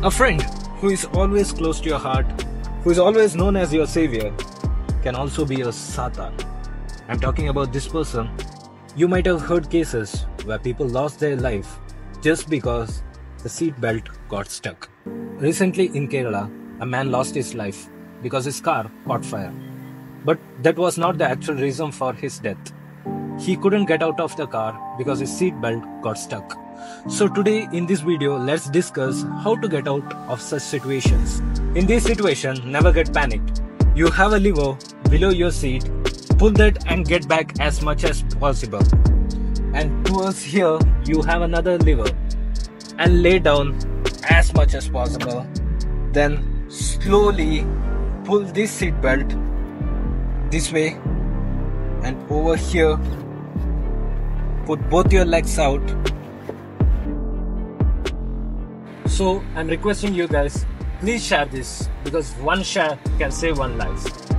A friend who is always close to your heart, who is always known as your savior, can also be your Satan. I'm talking about this person. You might have heard cases where people lost their life just because the seat belt got stuck. Recently in Kerala, a man lost his life because his car caught fire. But that was not the actual reason for his death. He couldn't get out of the car because his seat belt got stuck. So today in this video, let's discuss how to get out of such situations. In this situation, never get panicked. You have a lever below your seat, pull that and get back as much as possible. And towards here, you have another lever and lay down as much as possible. Then slowly pull this seat belt this way and over here. Put both your legs out. So I'm requesting you guys, please share this because one share can save one life.